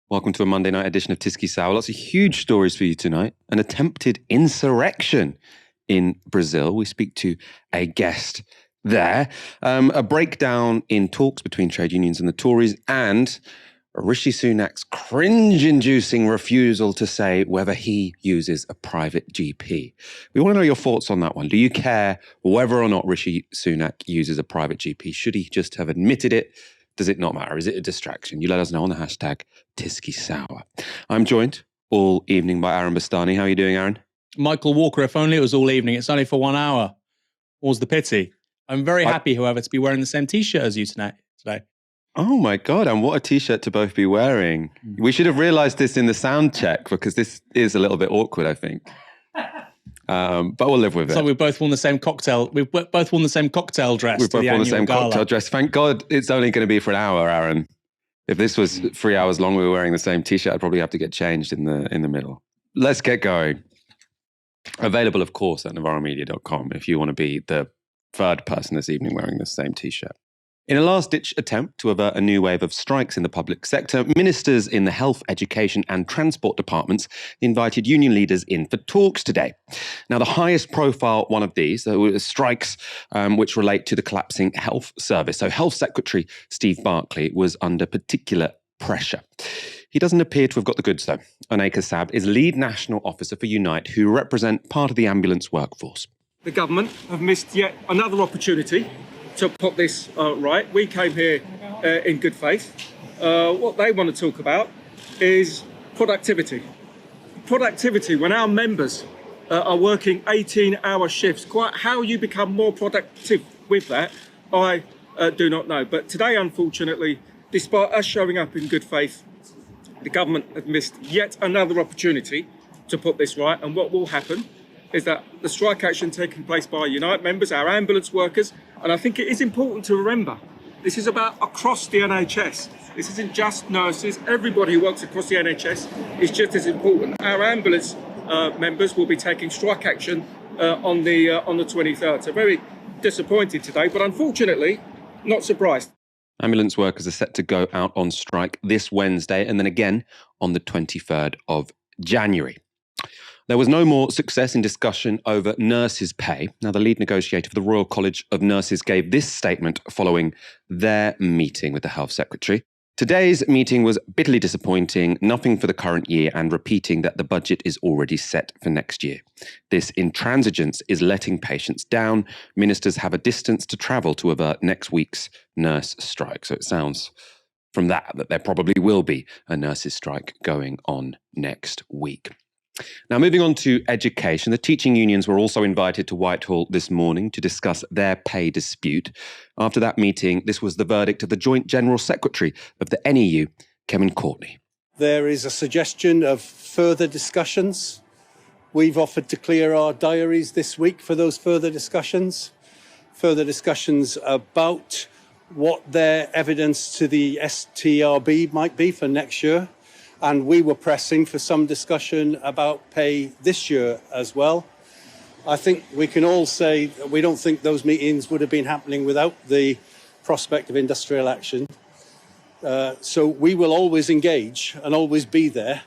Welcome to a Monday night edition of Tisky Sour. Lots of huge stories for you tonight. An attempted insurrection in Brazil. We speak to a guest there. A breakdown in talks between trade unions and the Tories, and Rishi Sunak's cringe-inducing refusal to say whether he uses a private GP. We want to know your thoughts on that one. Do you care whether or not Rishi Sunak uses a private GP? Should he just have admitted it? Does it not matter? Is it a distraction? You let us know on the hashtag TiskySour. I'm joined all evening by Aaron Bastani. How are you doing, Aaron? Michael Walker, if only it was all evening. It's only for 1 hour. What's the pity? I'm very happy, however, to be wearing the same T-shirt as you today. Oh my God, and what a T-shirt to both be wearing. We should have realised this in the sound check, because this is a little bit awkward, I think. But we'll live with it. So we've both worn the same cocktail. We've both worn the same cocktail dress. We've both worn the same gala. cocktail dress. Thank God it's only going to be for an hour, Aaron. If this was 3 hours long, we were wearing the same T-shirt, I'd probably have to get changed in the middle. Let's get going. Available, of course, at novaramedia.com if you want to be the third person this evening wearing the same T-shirt. In a last-ditch attempt to avert a new wave of strikes in the public sector, ministers in the health, education and transport departments invited union leaders in for talks today. Now, the highest profile one of these strikes which relate to the collapsing health service. So Health Secretary Steve Barclay was under particular pressure. He doesn't appear to have got the goods, though. Onaika Sab is lead national officer for Unite, who represent part of the ambulance workforce. The government have missed yet another opportunity to put this right. We came here in good faith. What they want to talk about is productivity. Productivity, when our members are working 18-hour shifts, quite how you become more productive with that, I do not know. But today, unfortunately, despite us showing up in good faith, the government have missed yet another opportunity to put this right. And what will happen is that the strike action taking place by Unite members, our ambulance workers, and I think it is important to remember, this is about across the NHS. This isn't just nurses. Everybody who works across the NHS is just as important. Our ambulance members will be taking strike action on the 23rd. So very disappointed today, but unfortunately, not surprised. Ambulance workers are set to go out on strike this Wednesday and then again on the 23rd of January. There was no more success in discussion over nurses' pay. Now, the lead negotiator for the Royal College of Nurses gave this statement following their meeting with the Health Secretary. Today's meeting was bitterly disappointing, nothing for the current year, and repeating that the budget is already set for next year. This intransigence is letting patients down. Ministers have a distance to travel to avert next week's nurse strike. So it sounds from that there probably will be a nurses' strike going on next week. Now, moving on to education, the teaching unions were also invited to Whitehall this morning to discuss their pay dispute. After that meeting, this was the verdict of the Joint General Secretary of the NEU, Kevin Courtney. There is a suggestion of further discussions. We've offered to clear our diaries this week for those further discussions about what their evidence to the STRB might be for next year. And we were pressing for some discussion about pay this year as well. I think we can all say that we don't think those meetings would have been happening without the prospect of industrial action. So we will always engage and always be there.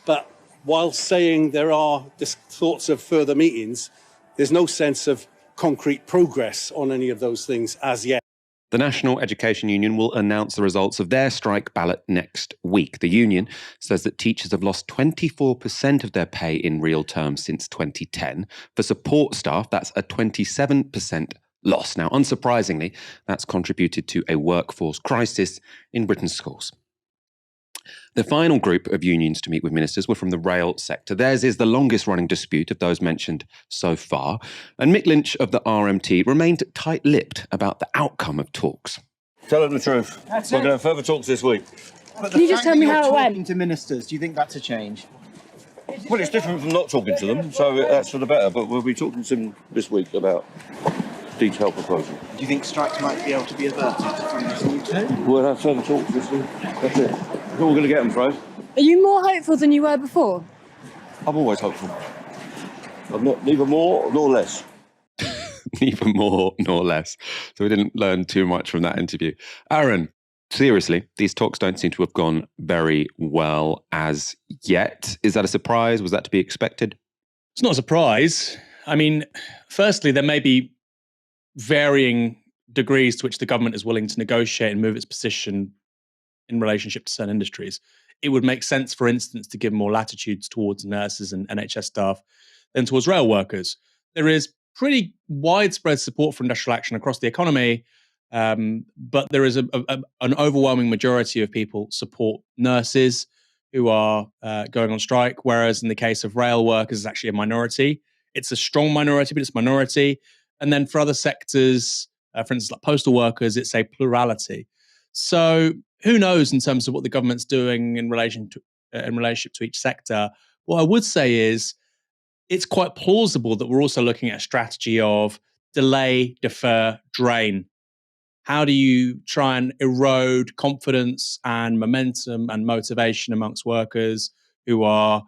But while saying there are thoughts of further meetings, there's no sense of concrete progress on any of those things as yet. The National Education Union will announce the results of their strike ballot next week. The union says that teachers have lost 24% of their pay in real terms since 2010. For support staff, that's a 27% loss. Now, unsurprisingly, that's contributed to a workforce crisis in Britain's schools. The final group of unions to meet with ministers were from the rail sector. Theirs is the longest-running dispute of those mentioned so far. And Mick Lynch of the RMT remained tight-lipped about the outcome of talks. Tell them the truth. We're going to have further talks this week. Can you just tell me how it went? Talking to ministers, do you think that's a change? Well, it's different from not talking to them, so that's for the better. But we'll be talking to them this week about detailed proposal. Do you think strikes might be able to be averted from this new tone? We'll have further talks this week. That's it. We're all going to get them, Fred. Are you more hopeful than you were before? I'm always hopeful. I'm not neither more nor less. Neither more nor less. So we didn't learn too much from that interview. Aaron, Seriously, these talks don't seem to have gone very well as yet. Is that a surprise? Was that to be expected? It's not a surprise. I mean, firstly, there may be varying degrees to which the government is willing to negotiate and move its position in relationship to certain industries. It would make sense, for instance, to give more latitudes towards nurses and NHS staff than towards rail workers. There is pretty widespread support for industrial action across the economy, but there is an overwhelming majority of people support nurses who are going on strike, whereas in the case of rail workers, it's actually a minority. It's a strong minority, but it's a minority. And then for other sectors, for instance, like postal workers, it's a plurality. So who knows in terms of what the government's doing in relationship to each sector. What I would say is it's quite plausible that we're also looking at a strategy of delay, defer, drain. How do you try and erode confidence and momentum and motivation amongst workers who are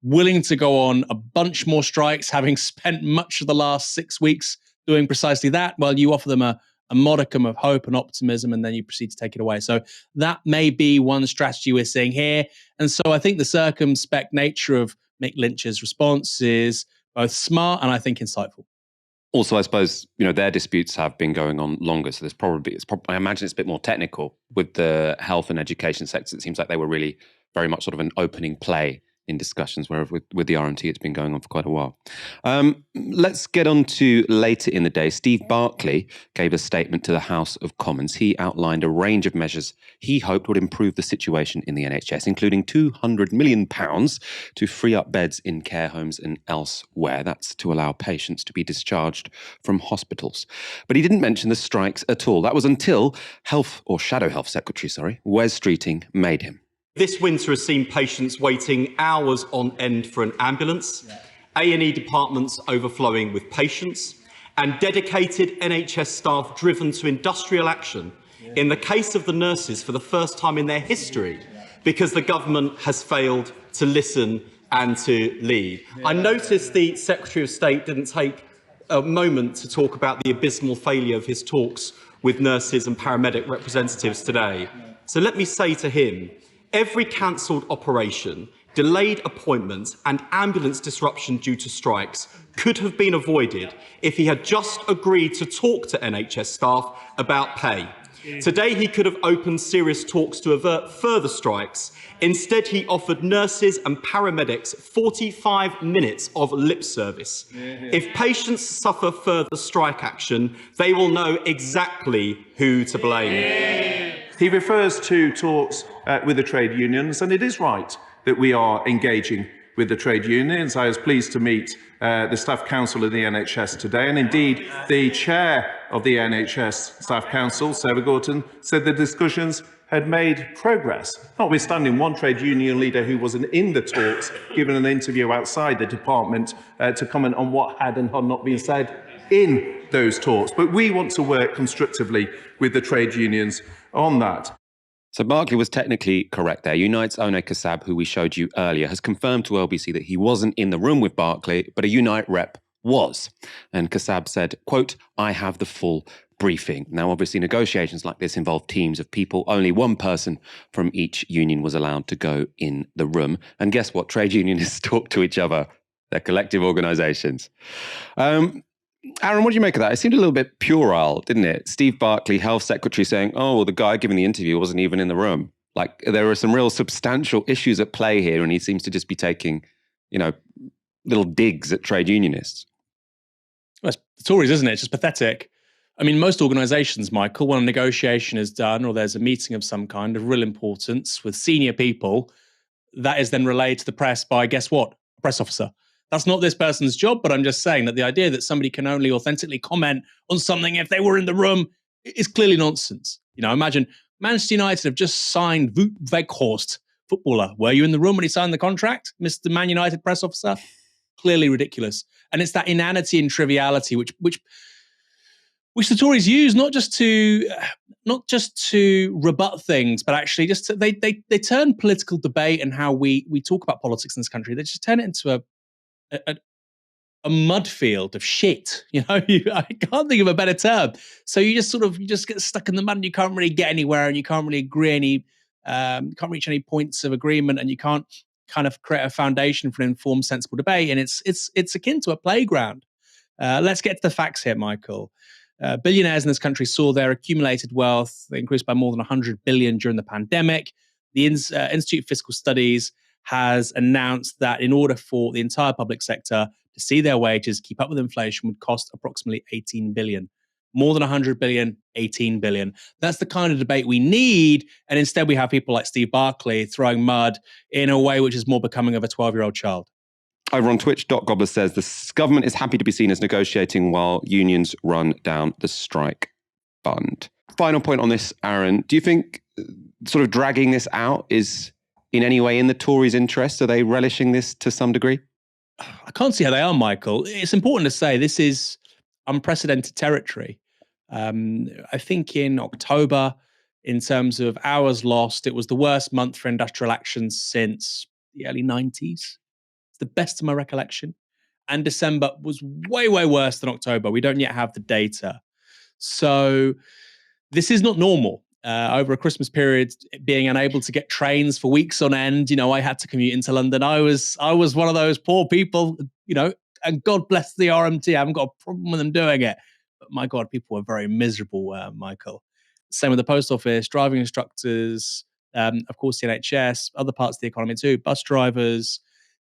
willing to go on a bunch more strikes, having spent much of the last 6 weeks doing precisely that? Well, you offer them a modicum of hope and optimism, and then you proceed to take it away. So that may be one strategy we're seeing here. And so I think the circumspect nature of Mick Lynch's response is both smart and I think insightful. Also, I suppose, their disputes have been going on longer, so I imagine it's a bit more technical with the health and education sectors. It seems like they were really very much sort of an opening play in discussions, whereas with the RMT, it's been going on for quite a while. Let's get on to later in the day. Steve Barclay gave a statement to the House of Commons. He outlined a range of measures he hoped would improve the situation in the NHS, including £200 million to free up beds in care homes and elsewhere. That's to allow patients to be discharged from hospitals. But he didn't mention the strikes at all. That was until Shadow Health Secretary, Wes Streeting made him. This winter has seen patients waiting hours on end for an ambulance, A&E departments overflowing with patients, and dedicated NHS staff driven to industrial action, in the case of the nurses for the first time in their history, because the government has failed to listen and to lead. I noticed the Secretary of State didn't take a moment to talk about the abysmal failure of his talks with nurses and paramedic representatives today. So let me say to him, every cancelled operation, delayed appointments and ambulance disruption due to strikes could have been avoided if he had just agreed to talk to NHS staff about pay. Today he could have opened serious talks to avert further strikes. Instead, he offered nurses and paramedics 45 minutes of lip service. If patients suffer further strike action, they will know exactly who to blame. He refers to talks with the trade unions, and it is right that we are engaging with the trade unions. I was pleased to meet the Staff Council of the NHS today, and indeed the chair of the NHS Staff Council, Sarah Gorton, said the discussions had made progress, notwithstanding one trade union leader who wasn't in the talks, given an interview outside the department to comment on what had and had not been said in those talks. But we want to work constructively with the trade unions on that. So Barclay was technically correct there. Unite's One Kassab, who we showed you earlier, has confirmed to LBC that he wasn't in the room with Barclay, but a Unite rep was. And Kassab said, quote, "I have the full briefing." Now, obviously, negotiations like this involve teams of people. Only one person from each union was allowed to go in the room. And guess what? Trade unionists talk to each other. They're collective organisations. Aaron, what do you make of that? It seemed a little bit puerile, didn't it? Steve Barclay, Health Secretary, saying, oh, well, the guy giving the interview wasn't even in the room. Like, there are some real substantial issues at play here, and he seems to just be taking, little digs at trade unionists. Well, it's the Tories, isn't it? It's just pathetic. I mean, most organisations, Michael, when a negotiation is done or there's a meeting of some kind of real importance with senior people, that is then relayed to the press by, guess what? A press officer. That's not this person's job, but I'm just saying that the idea that somebody can only authentically comment on something if they were in the room is clearly nonsense. Imagine Manchester United have just signed Wout Weghorst, footballer. Were you in the room when he signed the contract, Mr. Man United press officer? Clearly ridiculous. And it's that inanity and triviality which the Tories use not just to rebut things, but actually just they turn political debate and how we talk about politics in this country. They just turn it into a mud field of shit. I can't think of a better term. So you just get stuck in the mud and you can't really get anywhere and you can't really can't reach any points of agreement and you can't kind of create a foundation for an informed, sensible debate. And it's akin to a playground. Let's get to the facts here, Michael. Billionaires in this country saw their accumulated wealth increase by more than 100 billion during the pandemic. The Institute of Fiscal Studies has announced that in order for the entire public sector to see their wages keep up with inflation would cost approximately 18 billion. More than 100 billion, 18 billion. That's the kind of debate we need. And instead we have people like Steve Barclay throwing mud in a way which is more becoming of a 12-year-old child. Over on Twitch, Gobbler says the government is happy to be seen as negotiating while unions run down the strike fund. Final point on this, Aaron. Do you think sort of dragging this out is in any way in the Tories' interest? Are they relishing this to some degree? I can't see how they are, Michael. It's important to say this is unprecedented territory. I think in October, in terms of hours lost, it was the worst month for industrial action since the early 90s. It's the best of my recollection. And December was way, way worse than October. We don't yet have the data. So this is not normal. Over a Christmas period, being unable to get trains for weeks on end, I had to commute into London. I was one of those poor people, and God bless the RMT. I haven't got a problem with them doing it. But my God, people were very miserable, Michael. Same with the post office, driving instructors, of course, the NHS, other parts of the economy too, bus drivers.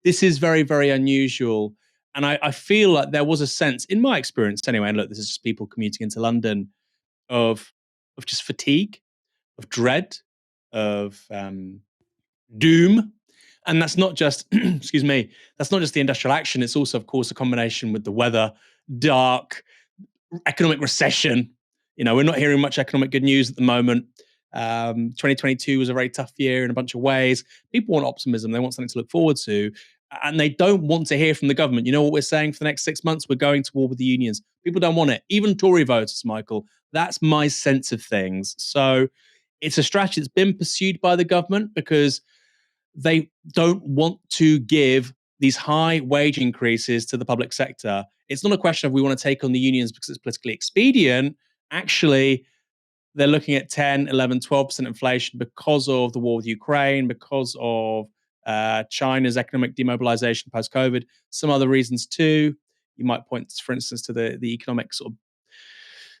This is very, very unusual. And I feel like there was a sense, in my experience anyway, and look, this is just people commuting into London, of just fatigue, of dread, of doom. And that's not just, excuse me, that's not just the industrial action. It's also, of course, a combination with the weather, dark, economic recession. We're not hearing much economic good news at the moment. 2022 was a very tough year in a bunch of ways. People want optimism. They want something to look forward to. And they don't want to hear from the government. You know what we're saying for the next 6 months? We're going to war with the unions. People don't want it. Even Tory voters, Michael. That's my sense of things. So it's a strategy that's been pursued by the government because they don't want to give these high wage increases to the public sector. It's not a question of we want to take on the unions because it's politically expedient. Actually, they're looking at 10, 11, 12% inflation because of the war with Ukraine, because of China's economic demobilization post-COVID, some other reasons too. You might point, for instance, to the economic sort of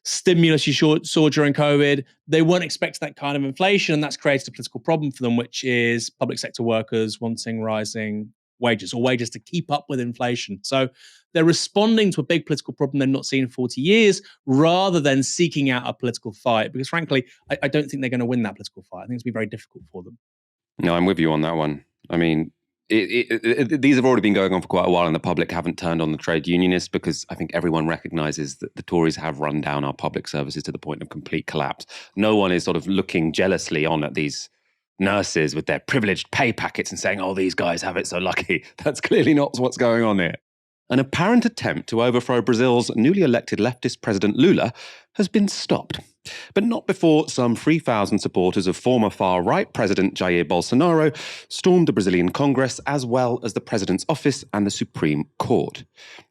stimulus you saw during COVID. They weren't expecting that kind of inflation, and that's created a political problem for them, which is public sector workers wanting rising wages or wages to keep up with inflation. So they're responding to a big political problem they've not seen in 40 years rather than seeking out a political fight, because frankly, I don't think they're going to win that political fight. I think it's going to be very difficult for them. No, I'm with you on that one. I mean, these have already been going on for quite a while and the public haven't turned on the trade unionists because I think everyone recognises that the Tories have run down our public services to the point of complete collapse. No one is sort of looking jealously on at these nurses with their privileged pay packets and saying, oh, these guys have it so lucky. That's clearly not what's going on here. An apparent attempt to overthrow Brazil's newly elected leftist president Lula has been stopped. But not before some 3,000 supporters of former far-right President Jair Bolsonaro stormed the Brazilian Congress as well as the president's office and the Supreme Court.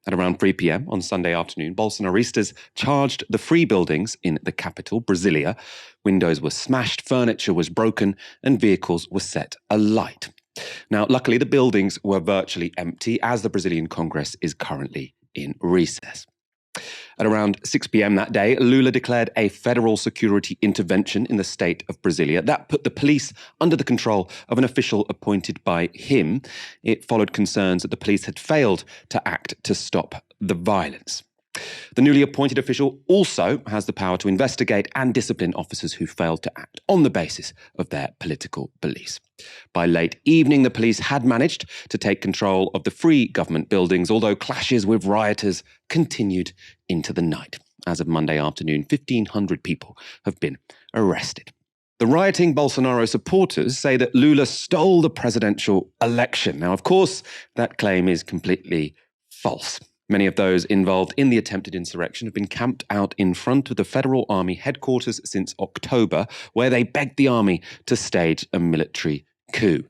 At around 3 p.m. on Sunday afternoon, Bolsonaristas charged the three buildings in the capital, Brasilia. Windows were smashed, furniture was broken, and vehicles were set alight. Now, luckily, the buildings were virtually empty as the Brazilian Congress is currently in recess. At around 6 p.m. that day, Lula declared a federal security intervention in the state of Brasilia. That put the police under the control of an official appointed by him. It followed concerns that the police had failed to act to stop the violence. The newly appointed official also has the power to investigate and discipline officers who failed to act on the basis of their political beliefs. By late evening, the police had managed to take control of the three government buildings, although clashes with rioters continued into the night. As of Monday afternoon, 1,500 people have been arrested. The rioting Bolsonaro supporters say that Lula stole the presidential election. Now, of course, that claim is completely false. Many of those involved in the attempted insurrection have been camped out in front of the Federal Army headquarters since October, where they begged the army to stage a military coup.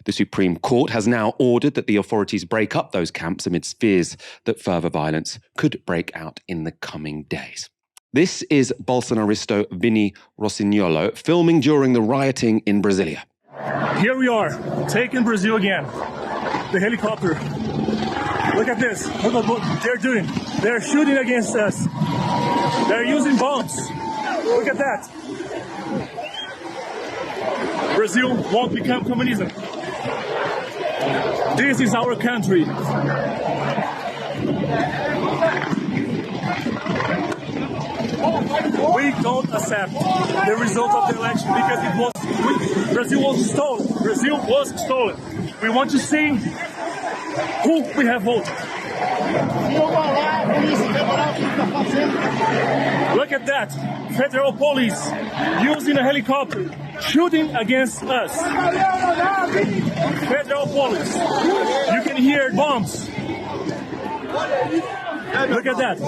The Supreme Court has now ordered that the authorities break up those camps amidst fears that further violence could break out in the coming days. This is Bolsonaristo Vini Rossignolo filming during the rioting in Brasilia. Here we are, taking Brazil again. The helicopter. Look at this. Look at what they're doing. They're shooting against us. They're using bombs. Look at that. Brazil won't become communism. This is our country. We don't accept the result of the election because Brazil was stolen. Brazil was stolen. We want to see who we have voted. Look at that. Federal police using a helicopter, shooting against us. Federal police. You can hear bombs. Look at that.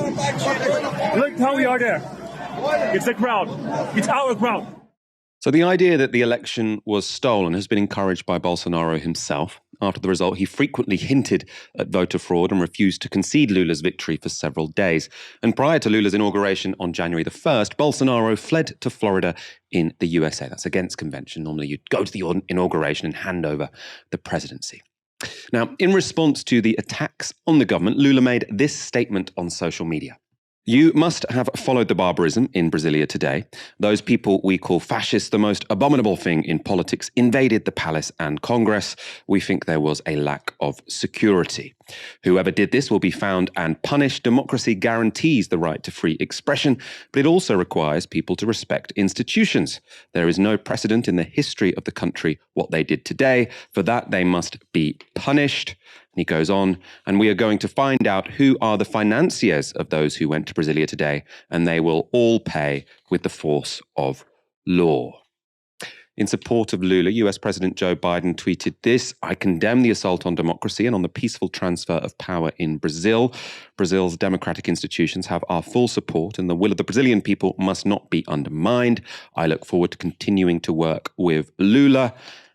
Look how we are there. It's a crowd. It's our crowd. So the idea that the election was stolen has been encouraged by Bolsonaro himself. After the result, he frequently hinted at voter fraud and refused to concede Lula's victory for several days. And prior to Lula's inauguration on January the 1st, Bolsonaro fled to Florida in the USA. That's against convention. Normally you'd go to the inauguration and hand over the presidency. Now, in response to the attacks on the government, Lula made this statement on social media. You must have followed the barbarism in Brasilia today. Those people we call fascists, the most abominable thing in politics, invaded the palace and Congress. We think there was a lack of security. Whoever did this will be found and punished. Democracy guarantees the right to free expression, but it also requires people to respect institutions. There is no precedent in the history of the country what they did today. For that, they must be punished. He goes on, and we are going to find out who are the financiers of those who went to Brasilia today, and they will all pay with the force of law. In support of Lula, US President Joe Biden tweeted this: I condemn the assault on democracy and on the peaceful transfer of power in Brazil. Brazil's democratic institutions have our full support, and the will of the Brazilian people must not be undermined. I look forward to continuing to work with Lula.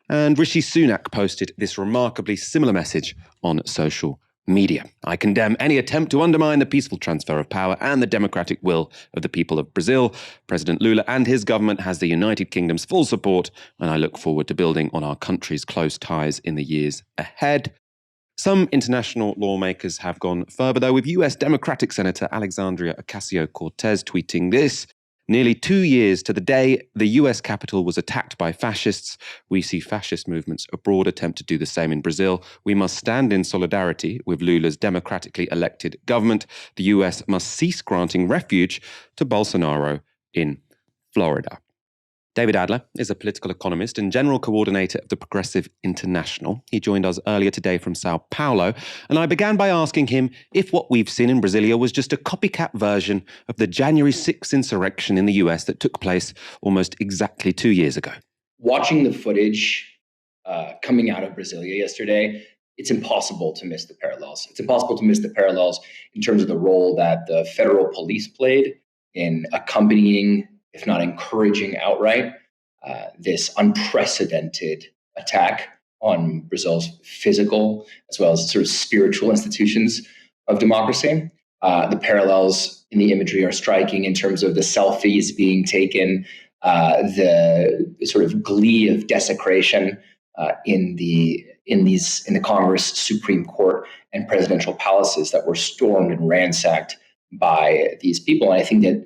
And Rishi Sunak posted this remarkably similar message on social media. I condemn any attempt to undermine the peaceful transfer of power and the democratic will of the people of Brazil. President Lula and his government has the United Kingdom's full support, and I look forward to building on our country's close ties in the years ahead. Some international lawmakers have gone further, though, with US Democratic Senator Alexandria Ocasio-Cortez tweeting this: nearly 2 years to the day the US Capitol was attacked by fascists, we see fascist movements abroad attempt to do the same in Brazil. We must stand in solidarity with Lula's democratically elected government. The US must cease granting refuge to Bolsonaro in Florida. David Adler is a political economist and general coordinator of the Progressive International. He joined us earlier today from Sao Paulo, and I began by asking him if what we've seen in Brasilia was just a copycat version of the January 6th insurrection in the US that took place almost exactly 2 years ago. Watching the footage coming out of Brasilia yesterday, it's impossible to miss the parallels. It's impossible to miss the parallels in terms of the role that the federal police played in accompanying, if not encouraging outright, this unprecedented attack on Brazil's physical as well as sort of spiritual institutions of democracy. The parallels in the imagery are striking in terms of the selfies being taken, the sort of glee of desecration in the Congress, Supreme Court, and presidential palaces that were stormed and ransacked by these people. And I think that,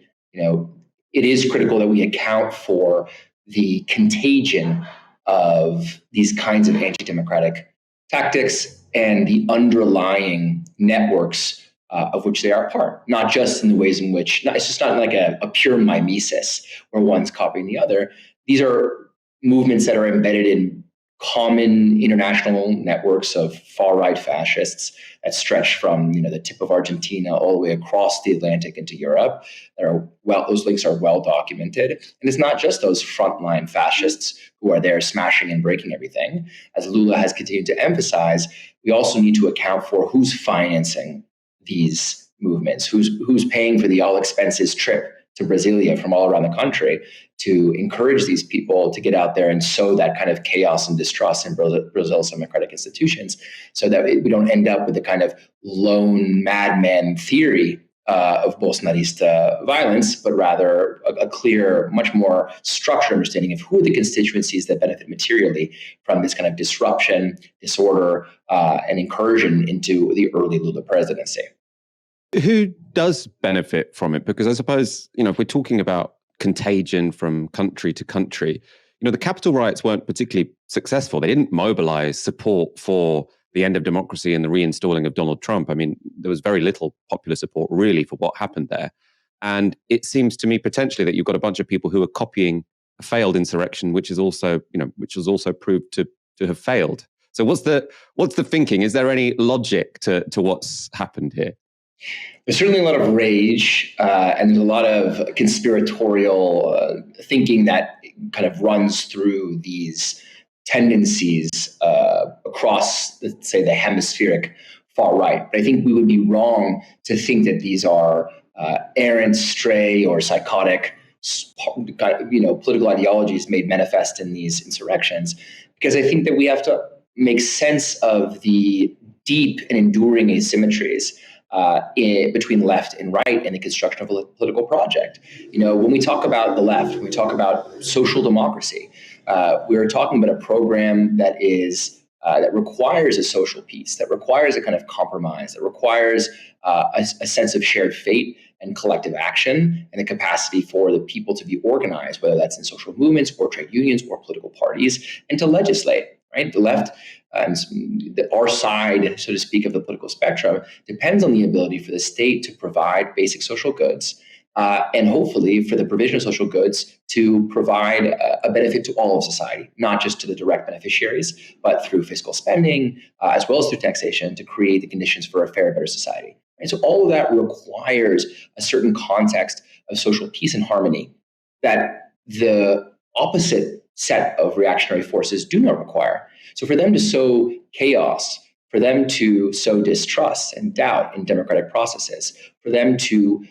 it is critical that we account for the contagion of these kinds of anti-democratic tactics and the underlying networks of which they are part, not just in the ways in which, it's just not like a pure mimesis where one's copying the other. These are movements that are embedded in common international networks of far-right fascists that stretch from the tip of Argentina all the way across the Atlantic into Europe. Those links are well documented. And it's not just those frontline fascists who are there smashing and breaking everything. As Lula has continued to emphasize, we also need to account for who's financing these movements, who's paying for the all expenses trip to Brasilia from all around the country to encourage these people to get out there and sow that kind of chaos and distrust in Brazil's democratic institutions, so that we don't end up with the kind of lone madman theory of Bolsonarista violence, but rather a clear, much more structured understanding of who are the constituencies that benefit materially from this kind of disruption, disorder, and incursion into the early Lula presidency. Who does benefit from it? Because I suppose, if we're talking about contagion from country to country, the capital riots weren't particularly successful. They didn't mobilize support for the end of democracy and the reinstalling of Donald Trump. I mean, there was very little popular support really for what happened there. And it seems to me potentially that you've got a bunch of people who are copying a failed insurrection, which is also, which was also proved to have failed. So what's the thinking? Is there any logic to what's happened here? There's certainly a lot of rage, and there's a lot of conspiratorial thinking that kind of runs through these tendencies across, let's say, the hemispheric far right. But I think we would be wrong to think that these are errant, stray, or psychotic, political ideologies made manifest in these insurrections, because I think that we have to make sense of the deep and enduring asymmetries between left and right in the construction of a political project. When we talk about the left, when we talk about social democracy, we are talking about a program that is that requires a social peace, that requires a kind of compromise, that requires a sense of shared fate and collective action, and the capacity for the people to be organized, whether that's in social movements or trade unions or political parties, and to legislate. Right, the left, our side, so to speak, of the political spectrum, depends on the ability for the state to provide basic social goods, and hopefully for the provision of social goods to provide a benefit to all of society, not just to the direct beneficiaries, but through fiscal spending, as well as through taxation, to create the conditions for a fairer, better society. And so all of that requires a certain context of social peace and harmony that the opposite set of reactionary forces do not require. So for them to sow chaos, for them to sow distrust and doubt in democratic processes, for them to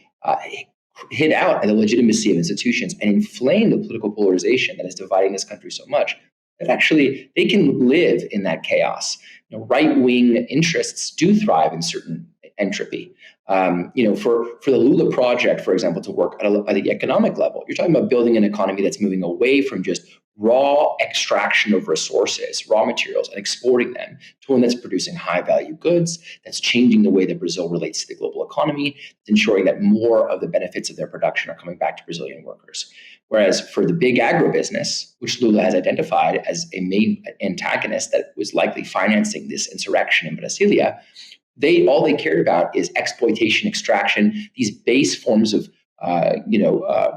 hit out at the legitimacy of institutions and inflame the political polarization that is dividing this country so much, that actually they can live in that chaos. Right-wing interests do thrive in certain entropy. For the Lula project, for example, to work at the economic level, you're talking about building an economy that's moving away from just raw extraction of resources, raw materials, and exporting them to one that's producing high-value goods, that's changing the way that Brazil relates to the global economy, ensuring that more of the benefits of their production are coming back to Brazilian workers. Whereas for the big agribusiness, which Lula has identified as a main antagonist that was likely financing this insurrection in Brasilia, all they cared about is exploitation, extraction, these base forms of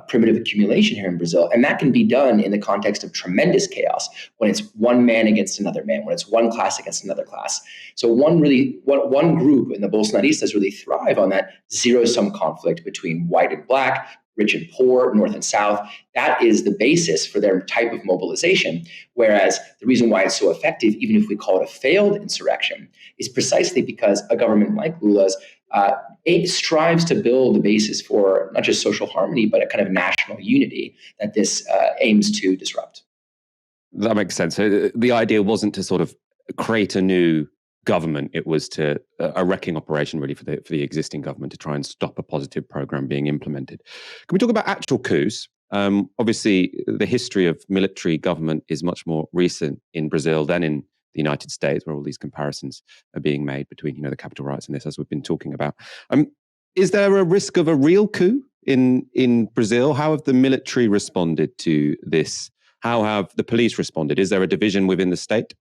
primitive accumulation here in Brazil. And that can be done in the context of tremendous chaos, when it's one man against another man, when it's one class against another class. So one group, and the Bolsonaristas really thrive on that zero-sum conflict between white and black, rich and poor, north and south. That is the basis for their type of mobilization. Whereas the reason why it's so effective, even if we call it a failed insurrection, is precisely because a government like Lula's it strives to build the basis for not just social harmony, but a kind of national unity that this aims to disrupt. That makes sense. So the idea wasn't to sort of create a new government; it was to a wrecking operation, really, for the existing government to try and stop a positive program being implemented. Can we talk about actual coups? Obviously, the history of military government is much more recent in Brazil than in the United States, where all these comparisons are being made between, the capital riots and this, as we've been talking about. Is there a risk of a real coup in Brazil? How have the military responded to this? How have the police responded? Is there a division within the state?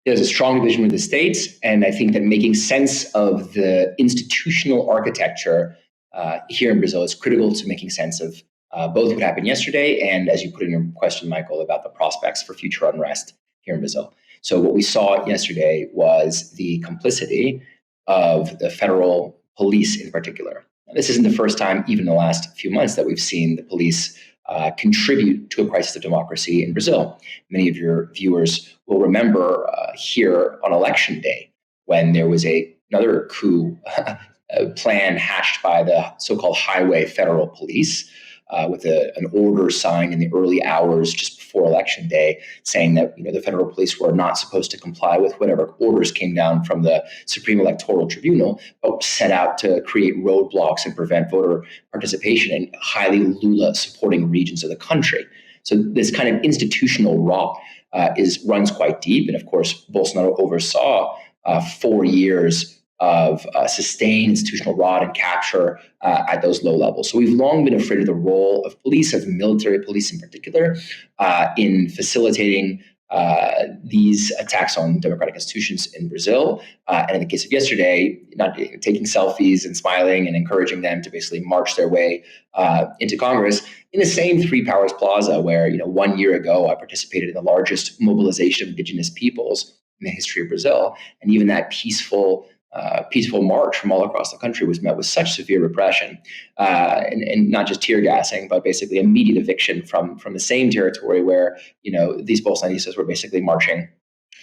There's a strong division with the states, and I think that making sense of the institutional architecture here in Brazil is critical to making sense of both what happened yesterday and, as you put in your question, Michael, about the prospects for future unrest here in Brazil. So what we saw yesterday was the complicity of the federal police in particular. Now, this isn't the first time, even in the last few months, that we've seen the police contribute to a crisis of democracy in Brazil. Many of your viewers will remember here on election day when there was another coup plan hatched by the so-called highway federal police, with an order signed in the early hours just before Election Day, saying that the federal police were not supposed to comply with whatever orders came down from the Supreme Electoral Tribunal, but set out to create roadblocks and prevent voter participation in highly Lula-supporting regions of the country. So this kind of institutional rot runs quite deep, and of course, Bolsonaro oversaw 4 years of sustained institutional rot and capture at those low levels. So we've long been afraid of the role of police, of military police in particular, in facilitating these attacks on democratic institutions in Brazil. And in the case of yesterday, not taking selfies and smiling and encouraging them to basically march their way into Congress in the same Three Powers Plaza where 1 year ago I participated in the largest mobilization of indigenous peoples in the history of Brazil. And even that peaceful march from all across the country was met with such severe repression, and not just tear gassing, but basically immediate eviction from the same territory where these Bolsonaristas were basically marching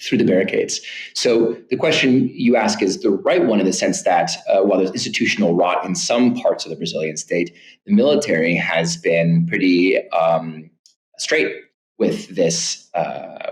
through the barricades. So the question you ask is the right one in the sense that while there's institutional rot in some parts of the Brazilian state, the military has been pretty straight with this,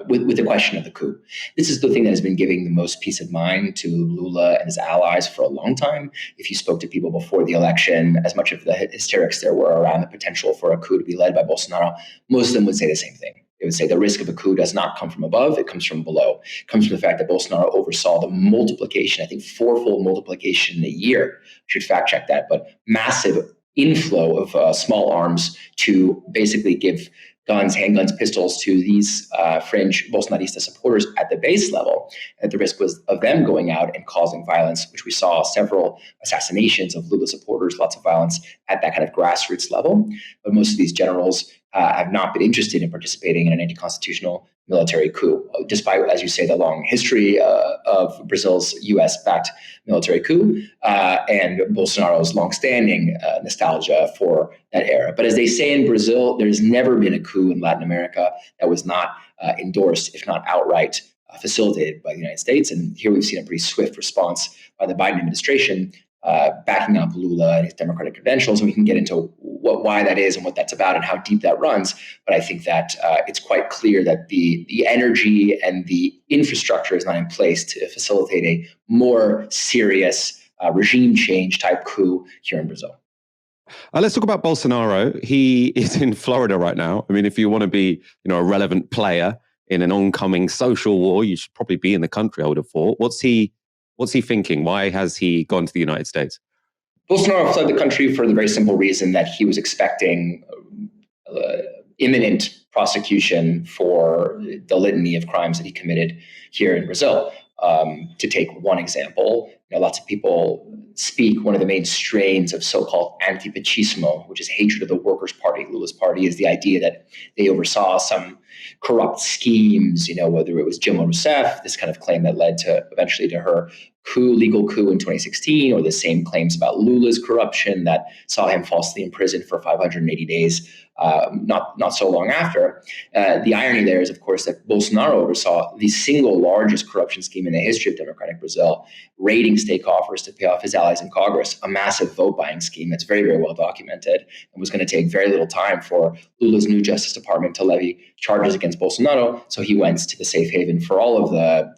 with the question of the coup. This is the thing that has been giving the most peace of mind to Lula and his allies for a long time. If you spoke to people before the election, as much of the hysterics there were around the potential for a coup to be led by Bolsonaro, most of them would say the same thing. They would say the risk of a coup does not come from above, it comes from below. It comes from the fact that Bolsonaro oversaw the multiplication, I think fourfold multiplication in a year. I should fact check that, but massive inflow of small arms to basically give guns, handguns, pistols to these fringe Bolsonarista supporters at the base level. And the risk was of them going out and causing violence, which we saw several assassinations of Lula supporters, lots of violence at that kind of grassroots level. But most of these generals have not been interested in participating in an anti-constitutional military coup, despite, as you say, the long history of Brazil's U.S.-backed military coup and Bolsonaro's longstanding nostalgia for that era. But as they say in Brazil, there's never been a coup in Latin America that was not endorsed, if not outright facilitated by the United States. And here we've seen a pretty swift response by the Biden administration backing up Lula and his democratic credentials, and we can get into why that is and what that's about and how deep that runs. But I think that it's quite clear that the energy and the infrastructure is not in place to facilitate a more serious regime change type coup here in Brazil. Let's talk about Bolsonaro. He is in Florida right now. I mean, if you want to be, a relevant player in an oncoming social war, you should probably be in the country, I would have thought. What's he thinking? Why has he gone to the United States? Bolsonaro fled the country for the very simple reason that he was expecting imminent prosecution for the litany of crimes that he committed here in Brazil. To take one example, lots of people speak one of the main strains of so-called anti-pachismo, which is hatred of the Workers' Party. Lula's party is the idea that they oversaw some corrupt schemes, whether it was Dilma Rousseff, this kind of claim that led to eventually to her legal coup in 2016, or the same claims about Lula's corruption that saw him falsely imprisoned for 580 days, not so long after. The irony there is, of course, that Bolsonaro oversaw the single largest corruption scheme in the history of democratic Brazil, raiding state coffers to pay off his allies in Congress, a massive vote-buying scheme that's very, very well documented and was going to take very little time for Lula's new Justice Department to levy charges against Bolsonaro. So he went to the safe haven for all of the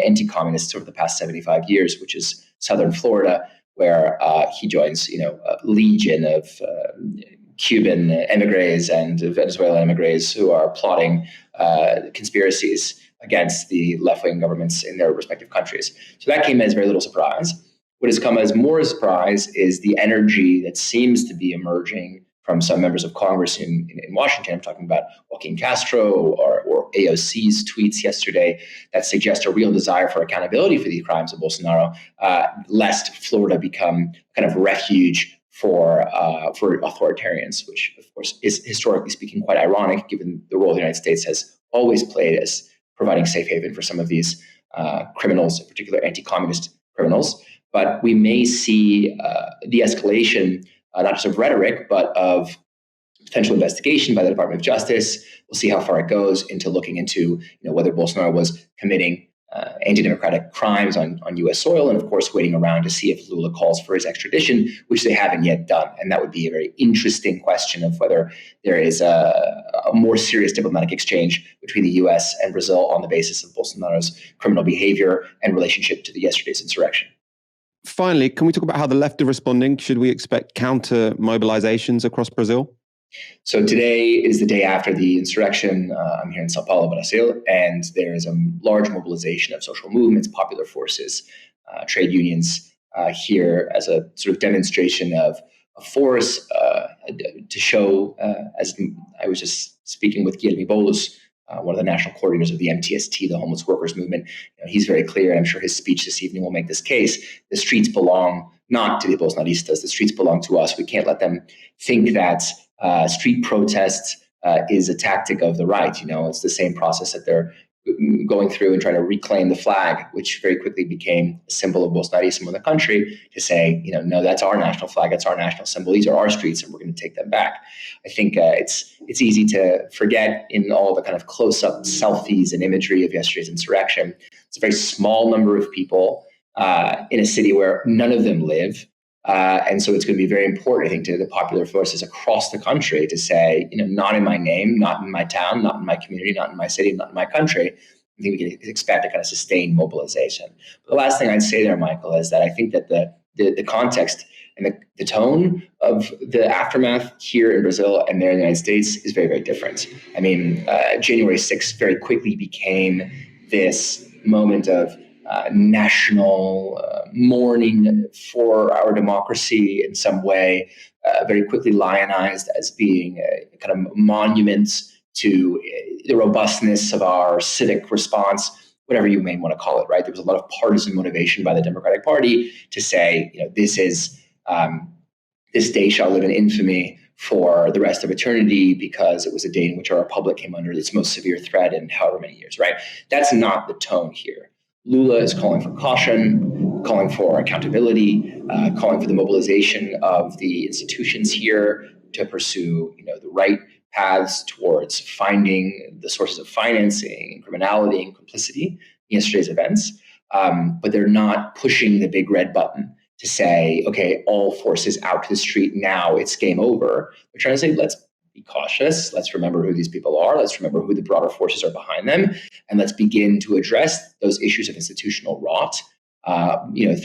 anti-communists over the past 75 years, which is southern Florida, where he joins a legion of Cuban emigres and Venezuelan emigres who are plotting conspiracies against the left-wing governments in their respective countries. So that came as very little surprise. What has come as more surprise is the energy that seems to be emerging from some members of Congress in Washington. I'm talking about Joaquin Castro or AOC's tweets yesterday that suggest a real desire for accountability for the crimes of Bolsonaro, lest Florida become kind of refuge for authoritarians, which of course is historically speaking quite ironic, given the role the United States has always played as providing safe haven for some of these criminals, in particular anti-communist criminals. But we may see the escalation, not just of rhetoric, but of potential investigation by the Department of Justice. We'll see how far it goes into looking into whether Bolsonaro was committing anti-democratic crimes on U.S. soil, and of course waiting around to see if Lula calls for his extradition, which they haven't yet done. And that would be a very interesting question of whether there is a more serious diplomatic exchange between the U.S. and Brazil on the basis of Bolsonaro's criminal behavior and relationship to the yesterday's insurrection. Finally, can we talk about how the left are responding? Should we expect counter mobilizations across Brazil? So today is the day after the insurrection. I'm here in Sao Paulo, Brazil, and there is a large mobilization of social movements, popular forces, trade unions here as a sort of demonstration of force to show, as I was just speaking with Guilherme Boulos, one of the national coordinators of the MTST, the homeless workers movement. He's very clear, and I'm sure his speech this evening will make this case. The streets belong not to the Bolsonaristas. The streets belong to us. We can't let them think that street protests is a tactic of the right. It's the same process that they're going through and trying to reclaim the flag, which very quickly became a symbol of Bolsonarism in the country, to say, no, that's our national flag, that's our national symbol, these are our streets, and we're going to take them back. I think it's easy to forget in all the kind of close-up selfies and imagery of yesterday's insurrection. It's a very small number of people in a city where none of them live. And so it's going to be very important, I think, to the popular forces across the country to say, not in my name, not in my town, not in my community, not in my city, not in my country. I think we can expect a kind of sustained mobilization. But the last thing I'd say there, Michael, is that I think that the context and the tone of the aftermath here in Brazil and there in the United States is very, very different. I mean, January 6th very quickly became this moment of national mourning for our democracy in some way, very quickly lionized as being a kind of monument to the robustness of our civic response, whatever you may want to call it, right? There was a lot of partisan motivation by the Democratic Party to say, this day shall live in infamy for the rest of eternity because it was a day in which our republic came under its most severe threat in however many years, right? That's not the tone here. Lula is calling for caution, calling for accountability, calling for the mobilization of the institutions here to pursue, the right paths towards finding the sources of financing, criminality, and complicity in yesterday's events. But they're not pushing the big red button to say, okay, all forces out to the street now, it's game over. They're trying to say, let's be cautious. Let's remember who these people are. Let's remember who the broader forces are behind them. And let's begin to address those issues of institutional rot,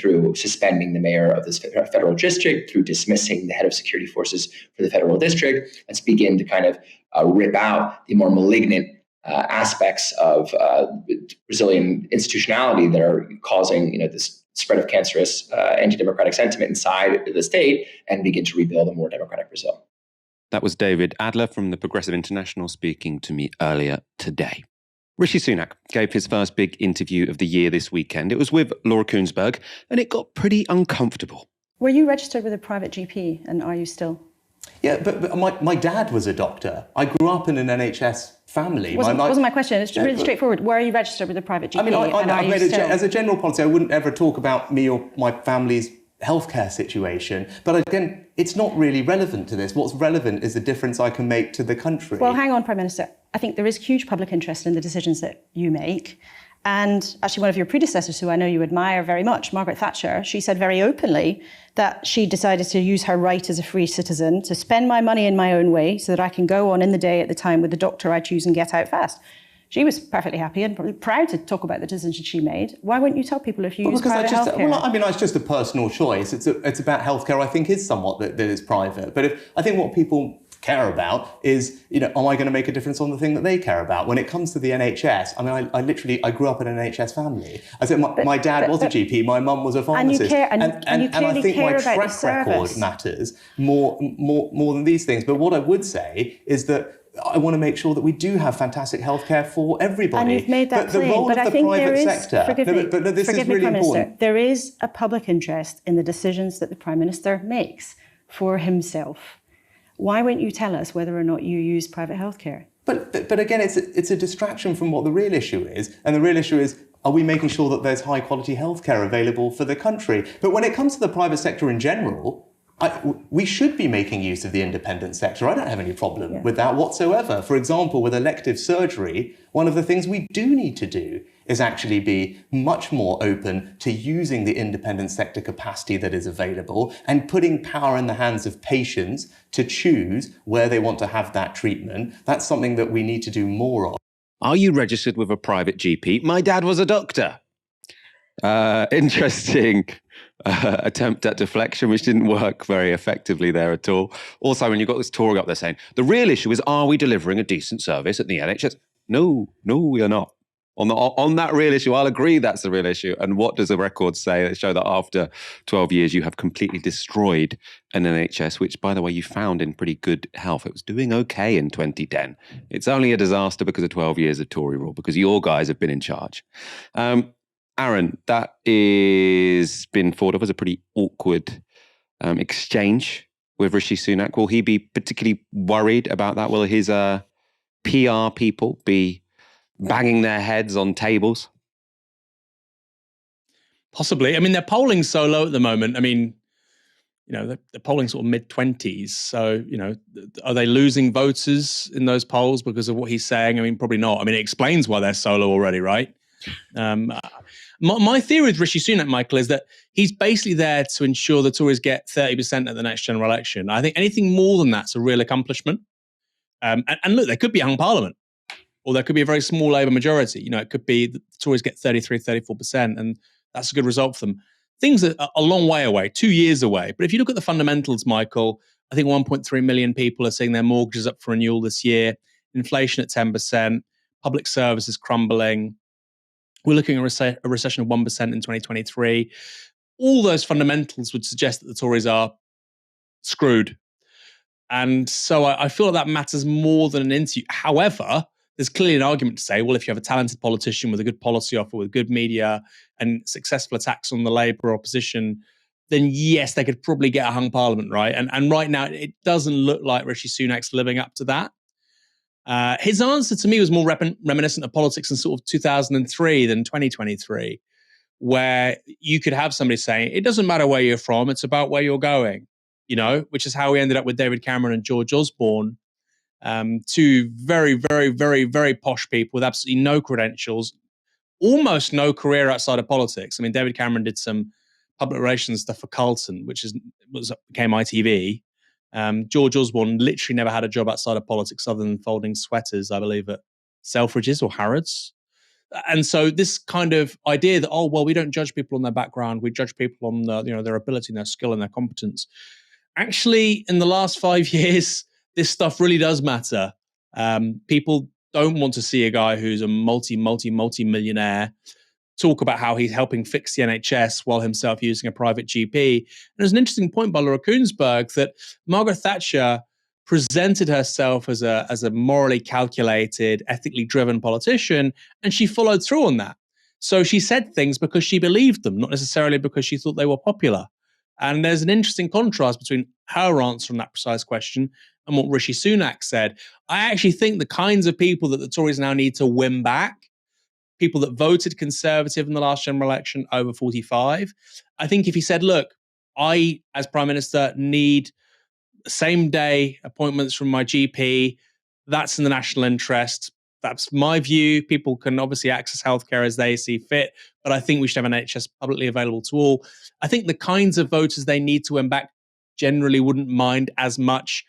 through suspending the mayor of this federal district, through dismissing the head of security forces for the federal district. Let's begin to kind of rip out the more malignant aspects of Brazilian institutionality that are causing, this spread of cancerous anti-democratic sentiment inside the state, and begin to rebuild a more democratic Brazil. That was David Adler from the Progressive International speaking to me earlier today. Rishi Sunak gave his first big interview of the year this weekend. It was with Laura Kuenssberg, and it got pretty uncomfortable. Were you registered with a private GP, and are you still? Yeah, but my dad was a doctor. I grew up in an NHS family. Wasn't my question. It's really straightforward. Were you registered with a private GP? As a general policy, I wouldn't ever talk about me or my family's healthcare situation. But again, it's not really relevant to this. What's relevant is the difference I can make to the country. Well, hang on, Prime Minister. I think there is huge public interest in the decisions that you make. And actually, one of your predecessors, who I know you admire very much, Margaret Thatcher, she said very openly that she decided to use her right as a free citizen to spend my money in my own way so that I can go on in the day at the time with the doctor I choose and get out fast. She was perfectly happy and probably proud to talk about the decision she made. Why wouldn't you tell people if you use private healthcare? Well, it's just a personal choice. It's about healthcare. I think is somewhat that is private. But I think what people care about is, am I going to make a difference on the thing that they care about? When it comes to the NHS, I grew up in an NHS family. I said my dad was a GP, my mum was a pharmacist, and I think my track record matters more than these things. But what I would say is that I want to make sure that we do have fantastic healthcare for everybody. And you've made that claim, the role but of I the think private there is, sector. forgive me, Prime Minister, there is a public interest in the decisions that the Prime Minister makes for himself. Why won't you tell us whether or not you use private healthcare? But again, it's a distraction from what the real issue is. And the real issue is, are we making sure that there's high quality healthcare available for the country? But when it comes to the private sector in general, we should be making use of the independent sector. I don't have any problem with that whatsoever. For example, with elective surgery, one of the things we do need to do is actually be much more open to using the independent sector capacity that is available and putting power in the hands of patients to choose where they want to have that treatment. That's something that we need to do more of. Are you registered with a private GP? My dad was a doctor. Interesting attempt at deflection, which didn't work very effectively there at all. Also, when you've got this Tory up there saying, the real issue is, are we delivering a decent service at the NHS? No, we are not. On that real issue, I'll agree that's the real issue. And what does the record say? They show that after 12 years, you have completely destroyed an NHS, which, by the way, you found in pretty good health. It was doing okay in 2010. It's only a disaster because of 12 years of Tory rule, because your guys have been in charge. Aaron, that is been thought of as a pretty awkward exchange with Rishi Sunak. Will he be particularly worried about that? Will his PR people be banging their heads on tables? Possibly. I mean, they're polling so low at the moment. I mean, they're polling sort of mid-20s. So, are they losing voters in those polls because of what he's saying? I mean, probably not. I mean, it explains why they're so low already, right? My theory with Rishi Sunak, Michael, is that he's basically there to ensure the Tories get 30% at the next general election. I think anything more than that's a real accomplishment. And look, there could be a hung parliament, or there could be a very small Labour majority. It could be the Tories get 33, 34%, and that's a good result for them. Things are a long way away, 2 years away. But if you look at the fundamentals, Michael, I think 1.3 million people are seeing their mortgages up for renewal this year, inflation at 10%, public services crumbling. We're looking at a recession of 1% in 2023. All those fundamentals would suggest that the Tories are screwed. And so I feel that matters more than an interview. However, there's clearly an argument to say, well, if you have a talented politician with a good policy offer, with good media and successful attacks on the Labour opposition, then yes, they could probably get a hung parliament, right? And right now, it doesn't look like Rishi Sunak's living up to that. His answer to me was more reminiscent of politics in sort of 2003 than 2023, where you could have somebody saying, it doesn't matter where you're from, it's about where you're going, which is how we ended up with David Cameron and George Osborne, two very, very, very, very posh people with absolutely no credentials, almost no career outside of politics. I mean, David Cameron did some public relations stuff for Carlton, which became ITV. George Osborne literally never had a job outside of politics other than folding sweaters, I believe, at Selfridges or Harrods. And so this kind of idea that, we don't judge people on their background, we judge people on their ability and their skill and their competence. Actually, in the last 5 years, this stuff really does matter. People don't want to see a guy who's a multi-millionaire talk about how he's helping fix the NHS while himself using a private GP. And there's an interesting point by Laura Kuenssberg that Margaret Thatcher presented herself as a morally calculated, ethically driven politician, and she followed through on that. So she said things because she believed them, not necessarily because she thought they were popular. And there's an interesting contrast between her answer on that precise question and what Rishi Sunak said. I actually think the kinds of people that the Tories now need to win back, people that voted Conservative in the last general election over 45, I think if he said, look, I, as Prime Minister, need same-day appointments from my GP, that's in the national interest. That's my view. People can obviously access healthcare as they see fit, but I think we should have an NHS publicly available to all. I think the kinds of voters they need to win back generally wouldn't mind as much